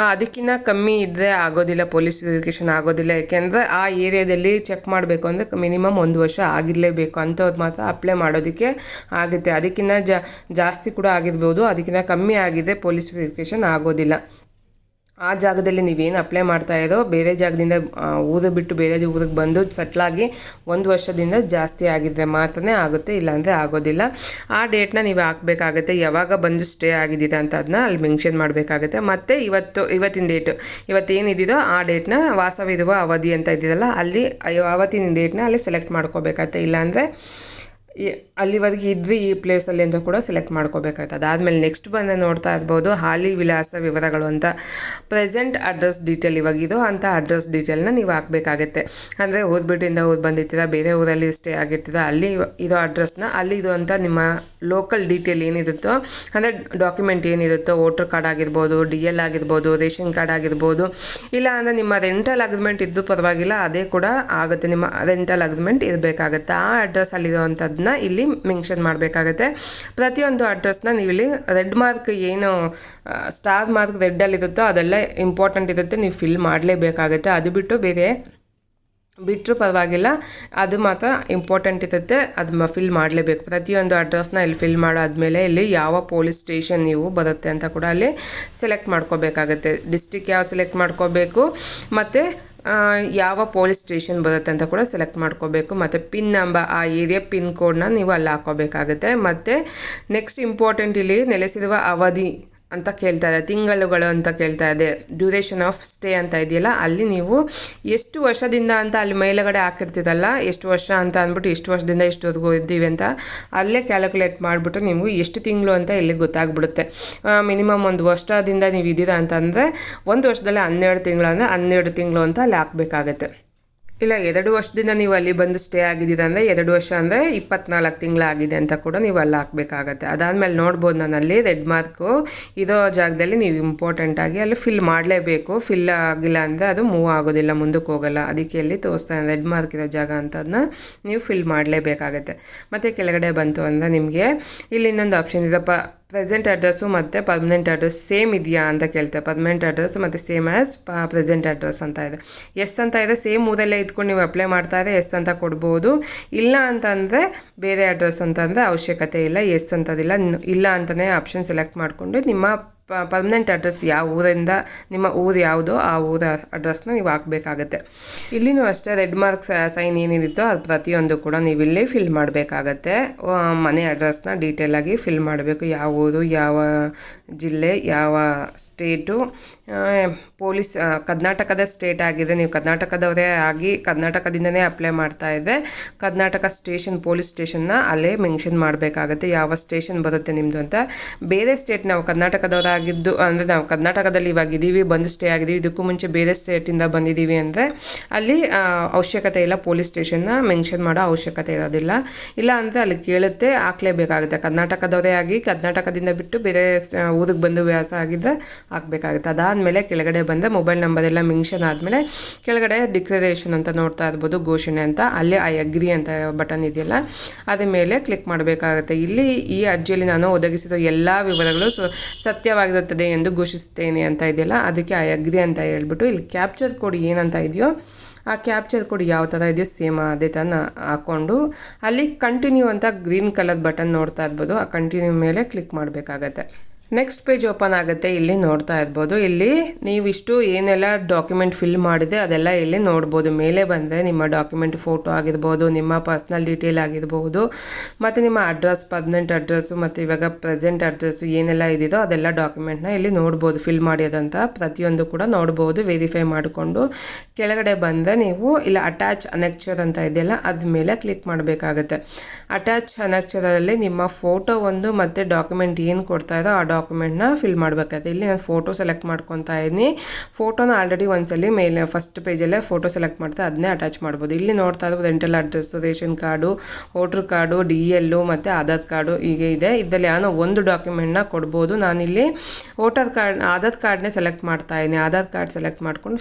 ಅದಕ್ಕಿಂತ ಕಮ್ಮಿ ಇದ್ದರೆ ಆಗೋದಿಲ್ಲ, ಪೊಲೀಸ್ ವೆರಿಫಿಕೇಷನ್ ಆಗೋದಿಲ್ಲ. ಯಾಕೆಂದರೆ ಆ ಏರಿಯಾದಲ್ಲಿ ಚೆಕ್ ಮಾಡಬೇಕು ಅಂದರೆ ಮಿನಿಮಮ್ 1 ವರ್ಷ ಆಗಿರಲೇಬೇಕು. ಅಂಥವ್ರು ಮಾತ್ರ ಅಪ್ಲೈ ಮಾಡೋದಕ್ಕೆ ಆಗುತ್ತೆ. ಅದಕ್ಕಿಂತ ಜಾಸ್ತಿ ಕೂಡ ಆಗಿರ್ಬೋದು, ಅದಕ್ಕಿಂತ ಕಮ್ಮಿ ಆಗಿದೆ ಪೊಲೀಸ್ ವೆರಿಫಿಕೇಷನ್ ಆಗೋದಿಲ್ಲ. ಆ ಜಾಗದಲ್ಲಿ ನೀವೇನು ಅಪ್ಲೈ ಮಾಡ್ತಾ ಇರೋ ಬೇರೆ ಜಾಗದಿಂದ ಊರು ಬಿಟ್ಟು ಬೇರೆ ಊರಿಗೆ ಬಂದು ಸೆಟ್ಲಾಗಿ 1 ವರ್ಷದಿಂದ ಜಾಸ್ತಿ ಆಗಿದ್ದರೆ ಮಾತ್ರನೇ ಆಗುತ್ತೆ, ಇಲ್ಲಾಂದರೆ ಆಗೋದಿಲ್ಲ. ಆ ಡೇಟ್ನ ನೀವು ಹಾಕಬೇಕಾಗುತ್ತೆ. ಯಾವಾಗ ಬಂದು ಸ್ಟೇ ಆಗಿದ್ದೀರಾ ಅಂತ ಅದನ್ನ ಅಲ್ಲಿ ಮೆನ್ಷನ್ ಮಾಡಬೇಕಾಗುತ್ತೆ. ಮತ್ತು ಇವತ್ತಿನ ಡೇಟು ಇವತ್ತೇನಿದ್ದೀರೋ ಆ ಡೇಟ್ನ ವಾಸವಿರುವ ಅವಧಿ ಅಂತ ಇದ್ದೀರಲ್ಲ ಅಲ್ಲಿ ಅವತ್ತಿನ ಡೇಟ್ನ ಅಲ್ಲಿ ಸೆಲೆಕ್ಟ್ ಮಾಡ್ಕೋಬೇಕಾಗುತ್ತೆ. ಇಲ್ಲಾಂದರೆ ಅಲ್ಲಿವರೆಗೆ ಇದ್ವಿ ಈ ಪ್ಲೇಸಲ್ಲಿ ಅಂತ ಕೂಡ ಸೆಲೆಕ್ಟ್ ಮಾಡ್ಕೋಬೇಕಾಯ್ತು. ಅದಾದಮೇಲೆ ನೆಕ್ಸ್ಟ್ ಬಂದು ನೋಡ್ತಾ ಇರ್ಬೋದು ಹಾಲಿ ವಿಳಾಸ ವಿವರಗಳು ಅಂತ. ಪ್ರೆಸೆಂಟ್ ಅಡ್ರೆಸ್ ಡೀಟೇಲ್ ಇವಾಗಿದೋ ಅಂಥ ಅಡ್ರೆಸ್ ಡೀಟೇಲ್ನ ನೀವು ಹಾಕಬೇಕಾಗತ್ತೆ. ಅಂದರೆ ಊರು ಬಂದಿರ್ತೀರ, ಬೇರೆ ಊರಲ್ಲಿ ಸ್ಟೇ ಆಗಿರ್ತೀರ, ಅಲ್ಲಿ ಇರೋ ಅಡ್ರೆಸ್ನ ಅಲ್ಲಿ ಇರುವಂಥ ನಿಮ್ಮ ಲೋಕಲ್ ಡೀಟೇಲ್ ಏನಿರುತ್ತೋ, ಅಂದರೆ ಡಾಕ್ಯುಮೆಂಟ್ ಏನಿರುತ್ತೋ, ವೋಟರ್ ಕಾರ್ಡ್ ಆಗಿರ್ಬೋದು, DL ಆಗಿರ್ಬೋದು, ರೇಷನ್ ಕಾರ್ಡ್ ಆಗಿರ್ಬೋದು, ಇಲ್ಲ ಅಂದರೆ ನಿಮ್ಮ ರೆಂಟಲ್ ಅಗ್ರಿಮೆಂಟ್ ಇದ್ದು ಪರವಾಗಿಲ್ಲ, ಅದೇ ಕೂಡ ಆಗುತ್ತೆ. ನಿಮ್ಮ ರೆಂಟಲ್ ಅಗ್ರಿಮೆಂಟ್ ಇರಬೇಕಾಗತ್ತೆ. ಆ ಅಡ್ರೆಸ್ಸಲ್ಲಿರೋವಂಥದ್ದನ್ನ ಇಲ್ಲಿ ಮೆನ್ಷನ್ ಮಾಡಬೇಕಾಗತ್ತೆ. ಪ್ರತಿಯೊಂದು ಅಡ್ರೆಸ್ನ ನೀವು ಇಲ್ಲಿ ರೆಡ್ ಮಾರ್ಕ್ ಏನು ಸ್ಟಾರ್ ಮಾರ್ಕ್ ರೆಡ್ಡಲ್ಲಿರುತ್ತೋ ಅದೆಲ್ಲ ಇಂಪಾರ್ಟೆಂಟ್ ಇರುತ್ತೆ, ನೀವು ಫಿಲ್ ಮಾಡಲೇಬೇಕಾಗುತ್ತೆ. ಅದು ಬಿಟ್ಟರು ಪರವಾಗಿಲ್ಲ, ಅದು ಮಾತ್ರ ಇಂಪಾರ್ಟೆಂಟ್ ಇರುತ್ತೆ, ಅದು ಫಿಲ್ ಮಾಡಲೇಬೇಕು. ಪ್ರತಿಯೊಂದು ಅಡ್ರೆಸ್ನ ಇಲ್ಲಿ ಫಿಲ್ ಮಾಡಾದ್ಮೇಲೆ ಇಲ್ಲಿ ಯಾವ ಪೊಲೀಸ್ ಸ್ಟೇಷನ್ ನೀವು ಬರುತ್ತೆ ಅಂತ ಕೂಡ ಅಲ್ಲಿ ಸೆಲೆಕ್ಟ್ ಮಾಡ್ಕೋಬೇಕಾಗತ್ತೆ. ಡಿಸ್ಟಿಕ್ ಯಾವ ಸೆಲೆಕ್ಟ್ ಮಾಡ್ಕೋಬೇಕು, ಮತ್ತು ಯಾವ ಪೊಲೀಸ್ ಸ್ಟೇಷನ್ ಬರುತ್ತೆ ಅಂತ ಕೂಡ ಸೆಲೆಕ್ಟ್ ಮಾಡ್ಕೋಬೇಕು. ಮತ್ತು ಪಿನ್ ನಂಬರ್, ಆ ಏರಿಯಾ ಪಿನ್ ಕೋಡ್ನ ನೀವು ಅಲ್ಲಿ ಹಾಕೋಬೇಕಾಗುತ್ತೆ. ಮತ್ತು ನೆಕ್ಸ್ಟ್ ಇಂಪಾರ್ಟೆಂಟ್ ಇಲ್ಲಿ ನೆಲೆಸಿರುವ ಅವಧಿ ಅಂತ ಕೇಳ್ತಾ ಇದೆ, ತಿಂಗಳುಗಳು ಅಂತ ಕೇಳ್ತಾ ಇದೆ. ಡ್ಯೂರೇಷನ್ ಆಫ್ ಸ್ಟೇ ಅಂತ ಇದೆಯಲ್ಲ, ಅಲ್ಲಿ ನೀವು ಎಷ್ಟು ವರ್ಷದಿಂದ ಅಂತ ಅಲ್ಲಿ ಮೇಲುಗಡೆ ಹಾಕಿರ್ತೀರಲ್ಲ, ಎಷ್ಟು ವರ್ಷ ಅಂತ ಅಂದ್ಬಿಟ್ಟು ಎಷ್ಟು ವರ್ಷದಿಂದ ಎಷ್ಟುವರೆಗೂ ಇದ್ದೀವಿ ಅಂತ ಅಲ್ಲೇ ಕ್ಯಾಲ್ಕುಲೇಟ್ ಮಾಡಿಬಿಟ್ಟು ನೀವು ಎಷ್ಟು ತಿಂಗಳು ಅಂತ ಇಲ್ಲಿ ಗೊತ್ತಾಗ್ಬಿಡುತ್ತೆ. ಮಿನಿಮಮ್ 1 ವರ್ಷದಿಂದ ನೀವು ಇದ್ದೀರಾ ಅಂತಂದರೆ 1 ವರ್ಷದಲ್ಲಿ 12 ತಿಂಗಳು ಅಂದರೆ 12 ತಿಂಗಳು ಅಂತ ಅಲ್ಲಿ ಹಾಕಬೇಕಾಗತ್ತೆ. ಇಲ್ಲ 2 ವರ್ಷದಿಂದ ನೀವು ಅಲ್ಲಿ ಬಂದು ಸ್ಟೇ ಆಗಿದ್ದೀರ ಅಂದರೆ 2 ವರ್ಷ ಅಂದರೆ 24 ತಿಂಗಳಾಗಿದೆ ಅಂತ ಕೂಡ ನೀವು ಅಲ್ಲಿ ಹಾಕಬೇಕಾಗತ್ತೆ. ಅದಾದಮೇಲೆ ನೋಡ್ಬೋದು ನಾನು ಅಲ್ಲಿ ರೆಡ್ ಮಾರ್ಕು ಇರೋ ಜಾಗದಲ್ಲಿ ನೀವು ಇಂಪಾರ್ಟೆಂಟಾಗಿ ಅಲ್ಲಿ ಫಿಲ್ ಮಾಡಲೇಬೇಕು. ಫಿಲ್ ಆಗಿಲ್ಲ ಅಂದರೆ ಅದು ಮೂವ್ ಆಗೋದಿಲ್ಲ, ಮುಂದಕ್ಕೆ ಹೋಗೋಲ್ಲ. ಅದಕ್ಕೆ ಅಲ್ಲಿ ತೋರಿಸ್ತಾ ರೆಡ್ ಮಾರ್ಕ್ ಇರೋ ಜಾಗ ಅಂತದನ್ನ ನೀವು ಫಿಲ್ ಮಾಡಲೇಬೇಕಾಗತ್ತೆ. ಮತ್ತು ಕೆಳಗಡೆ ಬಂತು ಅಂದರೆ ನಿಮಗೆ ಇಲ್ಲಿ ಇನ್ನೊಂದು ಆಪ್ಷನ್ ಇದೆ, ಪ್ರೆಸೆಂಟ್ ಅಡ್ರೆಸ್ಸು ಮತ್ತು ಪರ್ಮನೆಂಟ್ ಅಡ್ರೆಸ್ ಸೇಮ್ ಇದೆಯಾ ಅಂತ ಕೇಳ್ತಾರೆ. ಪರ್ಮನೆಂಟ್ ಅಡ್ರೆಸ್ ಮತ್ತು ಸೇಮ್ ಆ್ಯಸ್ ಪ್ರೆಸೆಂಟ್ ಅಡ್ರೆಸ್ ಅಂತ ಇದೆ. ಎಸ್ ಅಂತ ಇದೆ, ಸೇಮ್ ಊರಲ್ಲೇ ಇದ್ಕೊಂಡು ನೀವು ಅಪ್ಲೈ ಮಾಡ್ತಾ ಇದ್ದರೆ ಎಸ್ ಅಂತ ಕೊಡ್ಬೋದು. ಇಲ್ಲ ಅಂತಂದರೆ ಬೇರೆ ಅಡ್ರೆಸ್ ಅಂತಂದರೆ ಅವಶ್ಯಕತೆ ಇಲ್ಲ, ಎಸ್ ಅಂತದಿಲ್ಲ. ಇಲ್ಲ ಅಂತಲೇ ಆಪ್ಷನ್ ಸೆಲೆಕ್ಟ್ ಮಾಡಿಕೊಂಡು ನಿಮ್ಮ ಪರ್ಮನೆಂಟ್ ಅಡ್ರೆಸ್ ಯಾವ ಊರಿಂದ, ನಿಮ್ಮ ಊರು ಯಾವುದೋ ಆ ಊರ ಅಡ್ರೆಸ್ನ ನೀವು ಹಾಕಬೇಕಾಗತ್ತೆ. ಇಲ್ಲಿನೂ ಅಷ್ಟೇ ರೆಡ್ ಮಾರ್ಕ್ ಸೈನ್ ಏನಿರುತ್ತೋ ಅದು ಪ್ರತಿಯೊಂದು ಕೂಡ ನೀವು ಇಲ್ಲಿ ಫಿಲ್ ಮಾಡಬೇಕಾಗತ್ತೆ. ಮನೆ ಅಡ್ರೆಸ್ನ ಡೀಟೇಲಾಗಿ ಫಿಲ್ ಮಾಡಬೇಕು. ಯಾವ ಊರು, ಯಾವ ಜಿಲ್ಲೆ, ಯಾವ ಸ್ಟೇಟು, ಪೊಲೀಸ್ ಕರ್ನಾಟಕದ ಸ್ಟೇಟ್ ಆಗಿದೆ, ನೀವು ಕರ್ನಾಟಕದವರೇ ಆಗಿ ಕರ್ನಾಟಕದಿಂದನೇ ಅಪ್ಲೈ ಮಾಡ್ತಾ ಇದ್ದರೆ ಕರ್ನಾಟಕ ಸ್ಟೇಷನ್, ಪೊಲೀಸ್ ಸ್ಟೇಷನ್ನ ಅಲ್ಲೇ ಮೆನ್ಷನ್ ಮಾಡಬೇಕಾಗತ್ತೆ. ಯಾವ ಸ್ಟೇಷನ್ ಬರುತ್ತೆ ನಿಮ್ಮದು ಅಂತ. ಬೇರೆ ಸ್ಟೇಟ್, ನಾವು ಕರ್ನಾಟಕದವರಾಗಿದ್ದು ಅಂದರೆ ನಾವು ಕರ್ನಾಟಕದಲ್ಲಿ ಇವಾಗ ಇದ್ದೀವಿ, ಬಂದು ಸ್ಟೇ ಆಗಿದ್ದೀವಿ, ಇದಕ್ಕೂ ಮುಂಚೆ ಬೇರೆ ಸ್ಟೇಟಿಂದ ಬಂದಿದ್ದೀವಿ ಅಂದರೆ ಅಲ್ಲಿ ಅವಶ್ಯಕತೆ ಇಲ್ಲ, ಪೊಲೀಸ್ ಸ್ಟೇಷನ್ನ ಮೆನ್ಷನ್ ಮಾಡೋ ಅವಶ್ಯಕತೆ ಇರೋದಿಲ್ಲ. ಇಲ್ಲ ಅಂದರೆ ಅಲ್ಲಿ ಕೇಳುತ್ತೆ, ಹಾಕಲೇಬೇಕಾಗುತ್ತೆ. ಕರ್ನಾಟಕದವರೇ ಆಗಿ ಕರ್ನಾಟಕದಿಂದ ಬಿಟ್ಟು ಬೇರೆ ಊರಿಗೆ ಬಂದು ವ್ಯಾಸ ಆಗಿದ್ದರೆ ಹಾಕಬೇಕಾಗುತ್ತೆ. ಅದಾದಮೇಲೆ ಕೆಳಗಡೆ ಬಂದರೆ ಮೊಬೈಲ್ ನಂಬರ್ ಎಲ್ಲ ಮೆನ್ಷನ್ ಆದಮೇಲೆ ಕೆಳಗಡೆ ಡಿಕ್ಲರೇಷನ್ ಅಂತ ನೋಡ್ತಾ ಇರ್ಬೋದು, ಘೋಷಣೆ ಅಂತ. ಅಲ್ಲಿ ಐ ಅಗ್ರಿ ಅಂತ ಬಟನ್ ಇದೆಯಲ್ಲ ಅದ್ರ ಮೇಲೆ ಕ್ಲಿಕ್ ಮಾಡಬೇಕಾಗುತ್ತೆ. ಇಲ್ಲಿ ಈ ಅರ್ಜಿಯಲ್ಲಿ ನಾನು ಒದಗಿಸಿದ ಎಲ್ಲ ವಿವರಗಳು ಸತ್ಯವಾಗಿರುತ್ತದೆ ಎಂದು ಘೋಷಿಸುತ್ತೇನೆ ಅಂತ ಇದೆಯಲ್ಲ, ಅದಕ್ಕೆ ಐ ಅಗ್ರಿ ಅಂತ ಹೇಳ್ಬಿಟ್ಟು ಇಲ್ಲಿ ಕ್ಯಾಪ್ಚರ್ ಕೋಡ್ ಏನಂತ ಇದೆಯೋ ಆ ಕ್ಯಾಪ್ಚರ್ ಕೋಡ್ ಯಾವ ಥರ ಇದೆಯೋ ಸೇಮ್ ಅದೇ ಥರ ಹಾಕ್ಕೊಂಡು ಅಲ್ಲಿ ಕಂಟಿನ್ಯೂ ಅಂತ ಗ್ರೀನ್ ಕಲರ್ ಬಟನ್ ನೋಡ್ತಾ ಇರ್ಬೋದು, ಆ ಕಂಟಿನ್ಯೂ ಮೇಲೆ ಕ್ಲಿಕ್ ಮಾಡಬೇಕಾಗತ್ತೆ. ನೆಕ್ಸ್ಟ್ ಪೇಜ್ ಓಪನ್ ಆಗುತ್ತೆ. ಇಲ್ಲಿ ನೋಡ್ತಾ ಇರ್ಬೋದು, ಇಲ್ಲಿ ನೀವಿಷ್ಟು ಏನೆಲ್ಲ ಡಾಕ್ಯುಮೆಂಟ್ ಫಿಲ್ ಮಾಡಿದೆ ಅದೆಲ್ಲ ಇಲ್ಲಿ ನೋಡ್ಬೋದು. ಮೇಲೆ ಬಂದರೆ ನಿಮ್ಮ ಡಾಕ್ಯುಮೆಂಟ್ ಫೋಟೋ ಆಗಿರ್ಬೋದು, ನಿಮ್ಮ ಪರ್ಸ್ನಲ್ ಡೀಟೇಲ್ ಆಗಿರ್ಬೋದು, ಮತ್ತು ನಿಮ್ಮ ಅಡ್ರೆಸ್, ಪರ್ಮನೆಂಟ್ ಅಡ್ರೆಸ್ಸು ಮತ್ತು ಇವಾಗ ಪ್ರೆಸೆಂಟ್ ಅಡ್ರೆಸ್ಸು ಏನೆಲ್ಲ ಇದೆಯೋ ಅದೆಲ್ಲ ಡಾಕ್ಯುಮೆಂಟ್ನ ಇಲ್ಲಿ ನೋಡ್ಬೋದು. ಫಿಲ್ ಮಾಡಿರೋದಂಥ ಪ್ರತಿಯೊಂದು ಕೂಡ ನೋಡ್ಬೋದು. ವೆರಿಫೈ ಮಾಡಿಕೊಂಡು ಕೆಳಗಡೆ ಬಂದರೆ ನೀವು ಇಲ್ಲ ಅಟ್ಯಾಚ್ ಅನೆಕ್ಚರ್ ಅಂತ ಇದೆಯಲ್ಲ ಅದ್ರ ಮೇಲೆ ಕ್ಲಿಕ್ ಮಾಡಬೇಕಾಗುತ್ತೆ. ಅಟ್ಯಾಚ್ ಅನೆಕ್ಚರಲ್ಲಿ ನಿಮ್ಮ ಫೋಟೋ ಒಂದು ಮತ್ತು ಡಾಕ್ಯುಮೆಂಟ್ ಏನು ಕೊಡ್ತಾ ಇರೋ ಆ ಡಾಕ್ಯುಮೆಂಟ್ನ ಫಿಲ್ ಮಾಡಬೇಕಾಗುತ್ತೆ. ಇಲ್ಲಿ ನಾನು ಫೋಟೋ ಸೆಲೆಕ್ಟ್ ಮಾಡ್ಕೊತಾ ಇದ್ದೀನಿ. ಫೋಟೋನ ಆಲ್ರೆಡಿ ಒಂದ್ಸಲಿ ಮೇಲೆ ಫಸ್ಟ್ ಪೇಜಲ್ಲೇ ಫೋಟೋ ಸೆಲೆಕ್ಟ್ ಮಾಡ್ತಾ ಅದನ್ನೇ ಅಟ್ಯಾಚ್ ಮಾಡ್ಬೋದು. ಇಲ್ಲಿ ನೋಡ್ತಾ ಇರೋದು rental address, ration card, voter card, DL ಮತ್ತು ಆಧಾರ್ ಕಾರ್ಡು ಹೀಗೆ ಇದೆ. ಇದರಲ್ಲಿ ಏನೋ ಒಂದು ಡಾಕ್ಯುಮೆಂಟ್ನ ಕೊಡ್ಬೋದು. ನಾನಿಲ್ಲಿ ಆಧಾರ್ ಕಾರ್ಡ್ನೇ ಸೆಲೆಕ್ಟ್ ಮಾಡ್ತಾ ಇದ್ದೀನಿ. ಆಧಾರ್ ಕಾರ್ಡ್ ಸೆಲೆಕ್ಟ್ ಮಾಡ್ಕೊಂಡು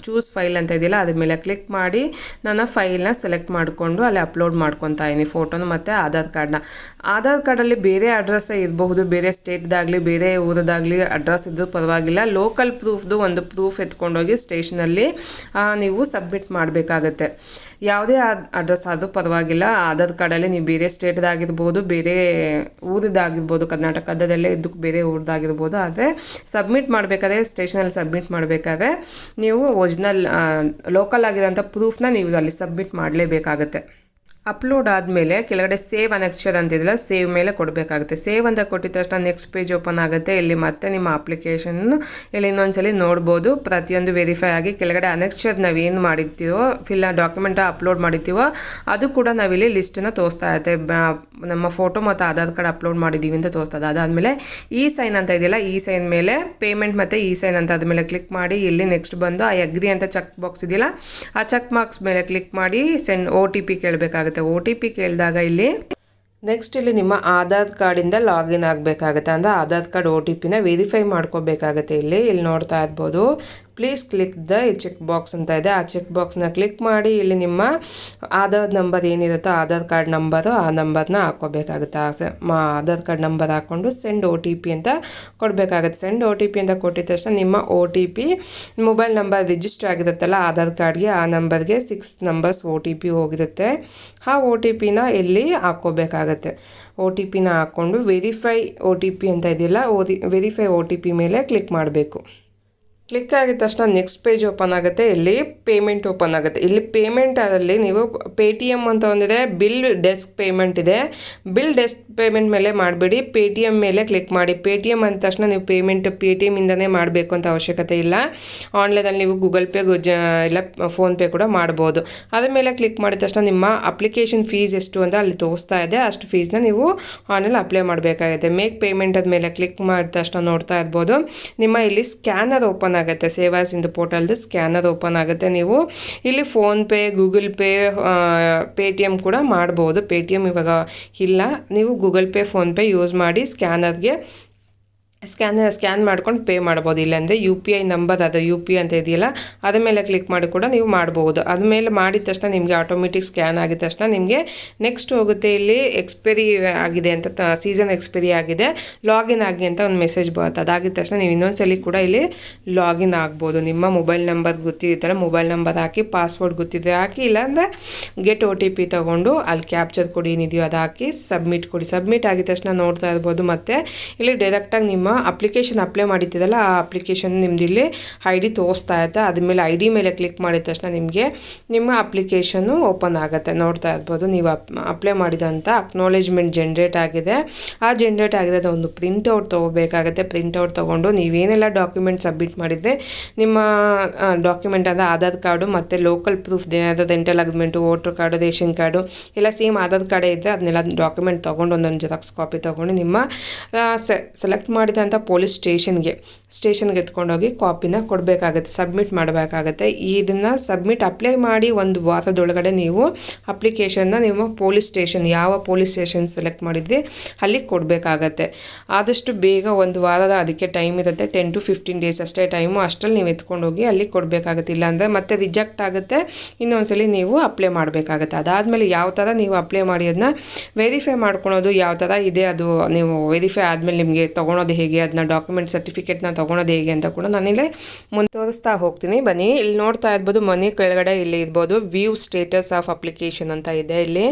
ಚೂಸ್ ಫೈಲ್ ಅಂತ ಇದೆಯಲ್ಲ ಅದ್ರ ಮೇಲೆ ಕ್ಲಿಕ್ ಮಾಡಿ ನಾನು ಫೈಲ್ನ ಸೆಲೆಕ್ಟ್ ಮಾಡಿಕೊಂಡು ಅಲ್ಲಿ ಅಪ್ಲೋಡ್ ಮಾಡ್ಕೊತಾ ಇದ್ದೀನಿ ಫೋಟೋನ ಮತ್ತು ಆಧಾರ್ ಕಾರ್ಡ್ನ. ಆಧಾರ್ ಕಾರ್ಡಲ್ಲಿ ಬೇರೆ ಅಡ್ರೆಸ್ಸೇ ಇರಬಹುದು, ಬೇರೆ ಸ್ಟೇಟ್ದಾಗಲಿ ಬೇರೆ ಊರದಾಗಲಿ ಅಡ್ರೆಸ್ ಇದ್ದರೂ ಪರವಾಗಿಲ್ಲ. ಲೋಕಲ್ ಪ್ರೂಫ್ದು ಒಂದು ಪ್ರೂಫ್ ಎತ್ಕೊಂಡೋಗಿ ಸ್ಟೇಷನಲ್ಲಿ ನೀವು ಸಬ್ಮಿಟ್ ಮಾಡಬೇಕಾಗತ್ತೆ. ಯಾವುದೇ ಅಡ್ರೆಸ್ ಆದರೂ ಪರವಾಗಿಲ್ಲ. ಆಧಾರ್ ಕಾರ್ಡಲ್ಲಿ ನೀವು ಬೇರೆ ಸ್ಟೇಟ್ದಾಗಿರ್ಬೋದು, ಬೇರೆ ಊರದಾಗಿರ್ಬೋದು, ಕರ್ನಾಟಕದಲ್ಲೇ ಇದ್ದಕ್ಕೆ ಬೇರೆ ಊರದಾಗಿರ್ಬೋದು. ಆದರೆ ಸಬ್ಮಿಟ್ ಮಾಡಬೇಕಾದ್ರೆ ಸ್ಟೇಷನಲ್ಲಿ ಸಬ್ಮಿಟ್ ಮಾಡಬೇಕಾದ್ರೆ ನೀವು ಒರಿಜಿನಲ್ ಲೋಕಲ್ ಆಗಿರೋಂಥ ಪ್ರೂಫ್ನ ನೀವು ಅಲ್ಲಿ ಸಬ್ಮಿಟ್ ಮಾಡಲೇಬೇಕಾಗತ್ತೆ. ಅಪ್ಲೋಡ್ ಆದಮೇಲೆ ಕೆಳಗಡೆ ಸೇವ್ ಅನೆಕ್ಚರ್ ಅಂತಿದ್ದಿಲ್ಲ, ಸೇವ್ ಮೇಲೆ ಕೊಡಬೇಕಾಗುತ್ತೆ. ಸೇವ್ ಅಂತ ಕೊಟ್ಟಿದ ತಕ್ಷಣ ನೆಕ್ಸ್ಟ್ ಪೇಜ್ ಓಪನ್ ಆಗುತ್ತೆ. ಇಲ್ಲಿ ಮತ್ತೆ ನಿಮ್ಮ ಅಪ್ಲಿಕೇಶನ್ ಇಲ್ಲಿ ಇನ್ನೊಂದ್ಸಲಿ ನೋಡ್ಬೋದು. ಪ್ರತಿಯೊಂದು ವೆರಿಫೈ ಆಗಿ ಕೆಳಗಡೆ ಅನೆಕ್ಚರ್ ನಾವೇನು ಮಾಡಿರ್ತೀವೋ ಡಾಕ್ಯುಮೆಂಟ್ ಅಪ್ಲೋಡ್ ಮಾಡಿರ್ತೀವೋ ಅದು ಕೂಡ ನಾವಿಲ್ಲಿ ಲಿಸ್ಟನ್ನು ತೋರಿಸ್ತಾ ಇರುತ್ತೆ. ನಮ್ಮ ಫೋಟೋ ಮತ್ತು ಆಧಾರ್ ಕಾರ್ಡ್ ಅಪ್ಲೋಡ್ ಮಾಡಿದ್ದೀವಿ ಅಂತ ತೋರಿಸ್ತದೆ. ಅದಾದಮೇಲೆ ಈ ಸೈನ್ ಅಂತ ಇದೆಯಲ್ಲ, ಈ ಸೈನ್ ಮೇಲೆ ಪೇಮೆಂಟ್ ಮತ್ತು ಈ ಸೈನ್ ಅಂತ ಅದ್ಮೇಲೆ ಕ್ಲಿಕ್ ಮಾಡಿ ಇಲ್ಲಿ ನೆಕ್ಸ್ಟ್ ಬಂದು ಐ ಅಗ್ರಿ ಅಂತ ಚೆಕ್ ಬಾಕ್ಸ್ ಇದೆಯಲ್ಲ ಆ ಚೆಕ್ ಬಾಕ್ಸ್ ಮೇಲೆ ಕ್ಲಿಕ್ ಮಾಡಿ ಸೆಂಡ್ OTP ಕೇಳಬೇಕಾಗುತ್ತೆ. OTP ಕೇಳಿದಾಗ ಇಲ್ಲಿ ನೆಕ್ಸ್ಟ್ ಇಲ್ಲಿ ನಿಮ್ಮ ಆಧಾರ್ ಕಾರ್ಡಿಂದ ಲಾಗಿನ್ ಆಗಬೇಕಾಗುತ್ತೆ. ಅಂದರೆ ಆಧಾರ್ ಕಾರ್ಡ್ OTPನ ವೆರಿಫೈ ಮಾಡ್ಕೋಬೇಕಾಗುತ್ತೆ. ಇಲ್ಲಿ ನೋಡ್ತಾ ಇರ್ಬೋದು, please click the check box ಅಂತ ಇದೆ. ಆ ಚೆಕ್ ಬಾಕ್ಸ್ನ ಕ್ಲಿಕ್ ಮಾಡಿ ಇಲ್ಲಿ ನಿಮ್ಮ ಆಧಾರ್ ನಂಬರ್ ಏನಿರುತ್ತೋ ಆಧಾರ್ ಕಾರ್ಡ್ ನಂಬರು ಆ ನಂಬರ್ನ ಹಾಕ್ಕೋಬೇಕಾಗುತ್ತೆ. ಆಧಾರ್ ಕಾರ್ಡ್ ನಂಬರ್ ಹಾಕ್ಕೊಂಡು ಸೆಂಡ್ OTP ಅಂತ ಕೊಡಬೇಕಾಗುತ್ತೆ. ಸೆಂಡ್ OTP ಅಂತ ಕೊಟ್ಟಿದ ತಕ್ಷಣ ನಿಮ್ಮ OTP ಮೊಬೈಲ್ ನಂಬರ್ ರಿಜಿಸ್ಟರ್ ಆಗಿರುತ್ತಲ್ಲ ಆಧಾರ್ ಕಾರ್ಡ್ಗೆ, ಆ ನಂಬರ್ಗೆ 6 ನಂಬರ್ಸ್ OTP ಹೋಗಿರುತ್ತೆ. ಆ OTPನ ಇಲ್ಲಿ ಹಾಕ್ಕೋಬೇಕಾಗತ್ತೆ. OTPನ ಹಾಕ್ಕೊಂಡು ವೆರಿಫೈ OTP ಅಂತ ಇದೆಯಲ್ಲ, ವೆರಿಫೈ OTP ಮೇಲೆ ಕ್ಲಿಕ್ ಮಾಡಬೇಕು. ಕ್ಲಿಕ್ ಆಗಿದ ತಕ್ಷಣ ನೆಕ್ಸ್ಟ್ ಪೇಜ್ ಓಪನ್ ಆಗುತ್ತೆ. ಇಲ್ಲಿ ಪೇಮೆಂಟ್ ಓಪನ್ ಆಗುತ್ತೆ. ಇಲ್ಲಿ ಪೇಮೆಂಟಲ್ಲಿ ನೀವು Paytm ಅಂತ ಒಂದಿದೆ, ಬಿಲ್ ಡೆಸ್ಕ್ ಪೇಮೆಂಟ್ ಇದೆ. ಬಿಲ್ ಡೆಸ್ಕ್ ಪೇಮೆಂಟ್ ಮೇಲೆ ಮಾಡಬೇಡಿ, Paytm ಮೇಲೆ ಕ್ಲಿಕ್ ಮಾಡಿ. Paytm ಅಂದ ತಕ್ಷಣ ನೀವು ಪೇಮೆಂಟ್ Paytm-ಇಂದನೇ ಮಾಡಬೇಕು ಅಂತ ಅವಶ್ಯಕತೆ ಇಲ್ಲ. ಆನ್ಲೈನಲ್ಲಿ ನೀವು ಗೂಗಲ್ ಪೇ ಇಲ್ಲ ಫೋನ್ಪೇ ಕೂಡ ಮಾಡ್ಬೋದು. ಅದ್ರ ಮೇಲೆ ಕ್ಲಿಕ್ ಮಾಡಿದ ತಕ್ಷಣ ನಿಮ್ಮ ಅಪ್ಲಿಕೇಶನ್ ಫೀಸ್ ಎಷ್ಟು ಅಂತ ಅಲ್ಲಿ ತೋರಿಸ್ತಾ ಇದೆ. ಅಷ್ಟು ಫೀಸ್ನ ನೀವು ಆನ್ಲೈನ್ ಅಪ್ಲೈ ಮಾಡಬೇಕಾಗುತ್ತೆ. ಮೇಕ್ ಪೇಮೆಂಟ್ ಅದ ಮೇಲೆ ಕ್ಲಿಕ್ ಮಾಡಿದ ತಕ್ಷಣ ನೋಡ್ತಾ ಇರ್ಬೋದು ನಿಮ್ಮ ಇಲ್ಲಿ ಸ್ಕ್ಯಾನರ್ ಓಪನ್ ಓಪನ್ ಆಗುತ್ತೆ. ಸೇವಾ ಸಿಂಧು ಪೋರ್ಟಲ್ದು ಸ್ಕ್ಯಾನರ್ ಓಪನ್ ಆಗುತ್ತೆ. ನೀವು ಇಲ್ಲಿ ಫೋನ್ಪೇ, ಗೂಗಲ್ ಪೇ, ಪೇಟಿಎಮ್ ಕೂಡ ಮಾಡ್ಬೋದು. ಪೇಟಿಎಮ್ ಇವಾಗ ಇಲ್ಲ, ನೀವು ಗೂಗಲ್ ಪೇ, ಫೋನ್ಪೇ ಯೂಸ್ ಮಾಡಿ ಸ್ಕ್ಯಾನ್ ಮಾಡ್ಕೊಂಡು ಪೇ ಮಾಡ್ಬೋದು. ಇಲ್ಲಾಂದರೆ UPI ನಂಬರ್, ಅದು UPI ಅಂತ ಇದೆಯಲ್ಲ ಅದ್ರ ಮೇಲೆ ಕ್ಲಿಕ್ ಮಾಡಿ ಕೂಡ ನೀವು ಮಾಡ್ಬೋದು. ಅದ್ಮೇಲೆ ಮಾಡಿದ ತಕ್ಷಣ ನಿಮಗೆ ಆಟೋಮೆಟಿಕ್ ಸ್ಕ್ಯಾನ್ ಆಗಿದ ತಕ್ಷಣ ನಿಮಗೆ ನೆಕ್ಸ್ಟ್ ಹೋಗುತ್ತೆ. ಇಲ್ಲಿ ಎಕ್ಸ್ಪೈರಿ ಆಗಿದೆ ಅಂತ, ಸೀಸನ್ ಎಕ್ಸ್ಪೈರಿ ಆಗಿದೆ, ಲಾಗಿನ್ ಆಗಿ ಅಂತ ಒಂದು ಮೆಸೇಜ್ ಬರುತ್ತೆ. ಅದಾಗಿದ ತಕ್ಷಣ ನೀವು ಇನ್ನೊಂದ್ಸಲಿ ಕೂಡ ಇಲ್ಲಿ ಲಾಗಿನ್ ಆಗ್ಬೋದು. ನಿಮ್ಮ ಮೊಬೈಲ್ ನಂಬರ್ ಗೊತ್ತಿರ್ತಾರೆ, ಮೊಬೈಲ್ ನಂಬರ್ ಹಾಕಿ, ಪಾಸ್ವರ್ಡ್ ಗೊತ್ತಿದೆ ಹಾಕಿ, ಇಲ್ಲಾಂದರೆ ಗೆಟ್ OTP ತೊಗೊಂಡು ಅಲ್ಲಿ ಕ್ಯಾಪ್ಚರ್ ಕೊಡಿ ಏನಿದೆಯೋ ಅದು ಹಾಕಿ ಸಬ್ಮಿಟ್ ಕೊಡಿ. ಸಬ್ಮಿಟ್ ಆಗಿದ ತಕ್ಷಣ ನೋಡ್ತಾ ಇರ್ಬೋದು. ಮತ್ತು ಇಲ್ಲಿ ಡೈರೆಕ್ಟಾಗಿ ನಿಮ್ಮ ಅಪ್ಲಿಕೇಶನ್ ಅಪ್ಲೈ ಮಾಡಿದ್ದೀರಲ್ಲ ಆ ಅಪ್ಲಿಕೇಶನ್ ನಿಮ್ದು ಇಲ್ಲಿ ID ತೋರಿಸ್ತಾ ಇರುತ್ತೆ. ಅದ್ಮೇಲೆ ID ಮೇಲೆ ಕ್ಲಿಕ್ ಮಾಡಿದ ತಕ್ಷಣ ನಿಮಗೆ ನಿಮ್ಮ ಅಪ್ಲಿಕೇಶನ್ನು ಓಪನ್ ಆಗುತ್ತೆ. ನೋಡ್ತಾ ಇರ್ಬೋದು, ನೀವು ಅಪ್ಲೈ ಮಾಡಿದಂಥ ಅಕ್ನಾಲೇಜ್ಮೆಂಟ್ ಜನ್ರೇಟ್ ಆಗಿದೆ. ಆ ಜನ್ರೇಟ್ ಆಗಿರೋದು ಒಂದು ಪ್ರಿಂಟ್ಔಟ್ ತೊಗೋಬೇಕಾಗುತ್ತೆ. ಪ್ರಿಂಟ್ಔಟ್ ತೊಗೊಂಡು ನೀವೇನೆಲ್ಲ ಡಾಕ್ಯುಮೆಂಟ್ ಸಬ್ಮಿಟ್ ಮಾಡಿದ್ದೆ, ನಿಮ್ಮ ಡಾಕ್ಯುಮೆಂಟ್ ಅಂದರೆ ಆಧಾರ್ ಕಾರ್ಡು ಮತ್ತು ಲೋಕಲ್ ಪ್ರೂಫ್ ಏನಾದರೂ dental agreement, voter card, ration card ಎಲ್ಲ ಸೇಮ್ ಆಧಾರ್ ಕಾರ್ಡೇ ಇದ್ದರೆ ಅದನ್ನೆಲ್ಲ ಡಾಕ್ಯುಮೆಂಟ್ ತೊಗೊಂಡು ಒಂದೊಂದು ಜೆರಾಕ್ಸ್ ಕಾಪಿ ತೊಗೊಂಡು ನಿಮ್ಮ ಸೆಲೆಕ್ಟ್ ಮಾಡಿದಂಥ ಪೊಲೀಸ್ ಸ್ಟೇಷನ್ಗೆ ಎತ್ಕೊಂಡೋಗಿ ಕಾಪಿನ ಕೊಡಬೇಕಾಗತ್ತೆ, ಸಬ್ಮಿಟ್ ಮಾಡಬೇಕಾಗತ್ತೆ. ಇದನ್ನು ಸಬ್ಮಿಟ್ ಅಪ್ಲೈ ಮಾಡಿ ಒಂದು ವಾರದೊಳಗಡೆ ನೀವು ಅಪ್ಲಿಕೇಶನ್ನ ನಿಮ್ಮ ಪೊಲೀಸ್ ಸ್ಟೇಷನ್, ಯಾವ ಪೊಲೀಸ್ ಸ್ಟೇಷನ್ ಸೆಲೆಕ್ಟ್ ಮಾಡಿದ್ರಿ ಅಲ್ಲಿ ಕೊಡಬೇಕಾಗತ್ತೆ. ಆದಷ್ಟು ಬೇಗ, ಒಂದು ವಾರದ ಅದಕ್ಕೆ ಟೈಮ್ ಇರುತ್ತೆ, 10 to 15 ಡೇಸ್ ಅಷ್ಟೇ ಟೈಮು. ಅಷ್ಟರಲ್ಲಿ ನೀವು ಎತ್ಕೊಂಡೋಗಿ ಅಲ್ಲಿ ಕೊಡಬೇಕಾಗತ್ತೆ. ಇಲ್ಲಾಂದರೆ ಮತ್ತೆ ರಿಜೆಕ್ಟ್ ಆಗುತ್ತೆ, ಇನ್ನೊಂದ್ಸಲಿ ನೀವು ಅಪ್ಲೈ ಮಾಡಬೇಕಾಗತ್ತೆ. ಅದಾದಮೇಲೆ ಯಾವ ಥರ ನೀವು ಅಪ್ಲೈ ಮಾಡಿ ಅದನ್ನ ವೆರಿಫೈ ಮಾಡ್ಕೊಳೋದು ಯಾವ ಥರ ಇದೆ, ಅದು ನೀವು ವೆರಿಫೈ ಆದಮೇಲೆ ನಿಮಗೆ ತೊಗೊಳೋದು ಹೇಗೆ, ಅದನ್ನ ಡಾಕ್ಯುಮೆಂಟ್ ಸರ್ಟಿಫಿಕೇಟ್ನ ತೊಗೊಳೋದು ಹೇಗೆ ಅಂತ ಕೂಡ ನಾನಿಲ್ಲಿ ಮುಂದೆ ತೋರಿಸ್ತಾ ಹೋಗ್ತೀನಿ. ಬನ್ನಿ, ಇಲ್ಲಿ ನೋಡ್ತಾ ಇರ್ಬೋದು, ಮನೆ ಕೆಳಗಡೆ ಇಲ್ಲಿ ಇರ್ಬೋದು ವ್ಯೂ ಸ್ಟೇಟಸ್ ಆಫ್ ಅಪ್ಲಿಕೇಶನ್ ಅಂತ ಇದೆ. ಇಲ್ಲಿ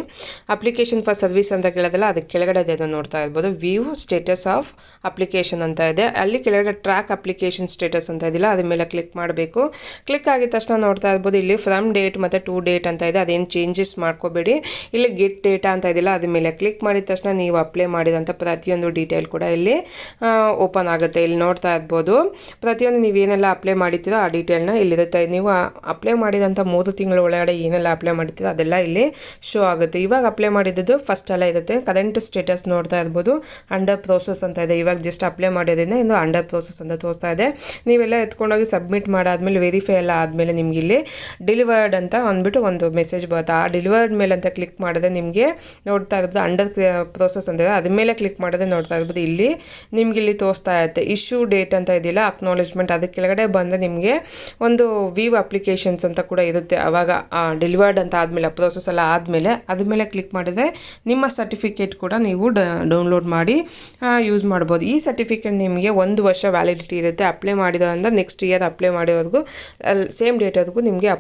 ಅಪ್ಲಿಕೇಶನ್ ಫಾರ್ ಸರ್ವಿಸ್ ಅಂತ ಕೇಳೋದಲ್ಲ, ಅದಕ್ಕೆ ಕೆಳಗಡೆ ಇದೆ, ನೋಡ್ತಾ ಇರ್ಬೋದು ವ್ಯೂ ಸ್ಟೇಟಸ್ ಆಫ್ ಅಪ್ಲಿಕೇಶನ್ ಅಂತ ಇದೆ. ಅಲ್ಲಿ ಕೆಳಗಡೆ ಟ್ರ್ಯಾಕ್ ಅಪ್ಲಿಕೇಶನ್ ಸ್ಟೇಟಸ್ ಅಂತ ಇದಿಲ್ಲ, ಅದ್ರ ಮೇಲೆ ಕ್ಲಿಕ್ ಮಾಡಬೇಕು. ಕ್ಲಿಕ್ ಆಗಿದ ತಕ್ಷಣ ನೋಡ್ತಾ ಇರ್ಬೋದು ಇಲ್ಲಿ ಫ್ರಮ್ ಡೇಟ್ ಮತ್ತು ಟು ಡೇಟ್ ಅಂತ ಇದೆ. ಅದೇನು ಚೇಂಜಸ್ ಮಾಡ್ಕೋಬೇಡಿ. ಇಲ್ಲಿ ಗೆಟ್ ಡೇಟಾ ಅಂತ ಇದಿಲ್ಲ, ಅದ್ರ ಮೇಲೆ ಕ್ಲಿಕ್ ಮಾಡಿದ ತಕ್ಷಣ ನೀವು ಅಪ್ಲೈ ಮಾಡಿದಂಥ ಪ್ರತಿಯೊಂದು ಡೀಟೇಲ್ ಕೂಡ ಇಲ್ಲಿ ಓಪನ್ ಆಗುತ್ತೆ. ಇಲ್ಲಿ ನೋಡ್ತಾ ಇರ್ಬೋದು, ಪ್ರತಿಯೊಂದು ನೀವೇನೆಲ್ಲ ಅಪ್ಲೈ ಮಾಡಿರ್ತೀರೋ ಆ ಡೀಟೇಲ್ನ ಇಲ್ಲಿರುತ್ತೆ. ನೀವು ಅಪ್ಲೈ ಮಾಡಿದಂಥ 3 ತಿಂಗಳ ಒಳಗಡೆ ಏನೆಲ್ಲ ಅಪ್ಲೈ ಮಾಡಿರ್ತೀರೋ ಅದೆಲ್ಲ ಇಲ್ಲಿ ಶೋ ಆಗುತ್ತೆ. ಇವಾಗ ಅಪ್ಲೈ ಮಾಡಿದ್ದು ಫಸ್ಟ್ ಎಲ್ಲ ಇರುತ್ತೆ. ಕರೆಂಟ್ ಸ್ಟೇಟಸ್ ನೋಡ್ತಾ ಇರ್ಬೋದು, ಅಂಡರ್ ಪ್ರೋಸೆಸ್ ಅಂತ ಇದೆ. ಇವಾಗ ಜಸ್ಟ್ ಅಪ್ಲೈ ಮಾಡೋದ್ರಿಂದ ಇನ್ನು ಅಂಡರ್ ಪ್ರೋಸೆಸ್ ಅಂತ ತೋರಿಸ್ತಾ ಇದೆ. ನೀವೆಲ್ಲ ಎತ್ಕೊಂಡೋಗಿ ಸಬ್ಮಿಟ್ ಮಾಡಾದ್ಮೇಲೆ ವೆರಿಫೈ ಎಲ್ಲ ಆದಮೇಲೆ ನಿಮ್ಗೆ ಇಲ್ಲಿ ಡೆಲಿವರ್ಡ್ ಅಂತ ಅಂದ್ಬಿಟ್ಟು ಒಂದು ಮೆಸೇಜ್ ಬರುತ್ತೆ. ಆ ಡೆಲಿವರ್ಡ್ ಮೇಲೆ ಅಂತ ಕ್ಲಿಕ್ ಮಾಡಿದ್ರೆ ನಿಮಗೆ ನೋಡ್ತಾ ಇರ್ಬೋದು ಅಂಡರ್ ಪ್ರೋಸೆಸ್ ಅಂತ ಇದೆ. ಅದ್ರ ಮೇಲೆ ಕ್ಲಿಕ್ ಮಾಡಿದ್ರೆ ನೋಡ್ತಾ ಇರ್ಬೋದು ಇಲ್ಲಿ ನಿಮ್ಗೆ ಇಲ್ಲಿ ತೋರಿಸ್ತಾ ಇರುತ್ತೆ ಇಶ್ಯೂ ಡೇಟ್ ಅಂತ ಇದೆಯಲ್ಲ, ಅಕ್ನಾಲೇಜ್ಮೆಂಟ್, ಅದಕ್ಕೆ ಕೆಳಗಡೆ ಬಂದು ನಿಮಗೆ ಒಂದು ವ್ಯೂ ಅಪ್ಲಿಕೇಶನ್ಸ್ ಅಂತ ಕೂಡ ಇರುತ್ತೆ. ಆವಾಗ ಡೆಲಿವರ್ಡ್ ಅಂತ ಆದಮೇಲೆ ಪ್ರೋಸೆಸ್ ಎಲ್ಲ ಆದಮೇಲೆ ಅದ್ರ ಮೇಲೆ ಕ್ಲಿಕ್ ಮಾಡಿದ್ರೆ ನಿಮ್ಮ ಸರ್ಟಿಫಿಕೇಟ್ ಕೂಡ ನೀವು ಡೌನ್ಲೋಡ್ ಮಾಡಿ ಯೂಸ್ ಮಾಡ್ಬೋದು. ಈ ಸರ್ಟಿಫಿಕೇಟ್ ನಿಮಗೆ 1 ವರ್ಷ ವ್ಯಾಲಿಡಿಟಿ ಇರುತ್ತೆ. ಅಪ್ಲೈ ಮಾಡಿದ್ರಿಂದ ನೆಕ್ಸ್ಟ್ ಇಯರ್ ಅಪ್ಲೈ ಮಾಡೋವರೆಗೂ ಸೇಮ್ ಡೇಟ್ವರೆಗೂ ನಿಮಗೆ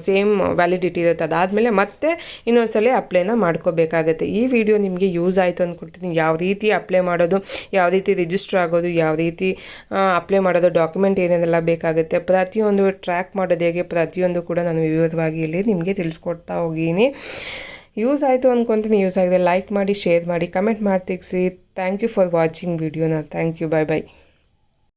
ಸೇಮ್ ವ್ಯಾಲಿಡಿಟಿ ಇರುತ್ತೆ. ಅದಾದಮೇಲೆ ಮತ್ತೆ ಇನ್ನೊಂದ್ಸಲ ಅಪ್ಲೈನ ಮಾಡ್ಕೋಬೇಕಾಗುತ್ತೆ. ಈ ವಿಡಿಯೋ ನಿಮಗೆ ಯೂಸ್ ಆಯಿತು ಅಂದ್ಕೊಡ್ತೀನಿ. ಯಾವ ರೀತಿ ಅಪ್ಲೈ ಮಾಡೋದು, ಯಾವ ರೀತಿ ರಿಜಿಸ್ಟರ್ ಆಗೋದು, ಯಾವ ರೀತಿ ಅಪ್ಲೈ ಮಾಡೋದು, ಡಾಕ್ಯುಮೆಂಟ್ ಏನೇನೆಲ್ಲ ಬೇಕಾಗುತ್ತೆ, ಪ್ರತಿಯೊಂದು ಟ್ರ್ಯಾಕ್ ಮಾಡೋದು ಹೇಗೆ, ಪ್ರತಿಯೊಂದು ಕೂಡ ನಾನು ವಿವರವಾಗಿ ಇಲ್ಲಿ ನಿಮಗೆ ತಿಳಿಸ್ಕೊಡ್ತಾ ಹೋಗೀನಿ. ಯೂಸ್ ಆಯಿತು ಅಂದ್ಕೊತೀನಿ. ಯೂಸ್ ಆಗಿದೆ ಲೈಕ್ ಮಾಡಿ, ಶೇರ್ ಮಾಡಿ, ಕಮೆಂಟ್ ಮಾಡಿ ತಿಳಿಸಿ. ಥ್ಯಾಂಕ್ ಯು ಫಾರ್ ವಾಚಿಂಗ್ ವಿಡಿಯೋನ. Thank you. Bye bye.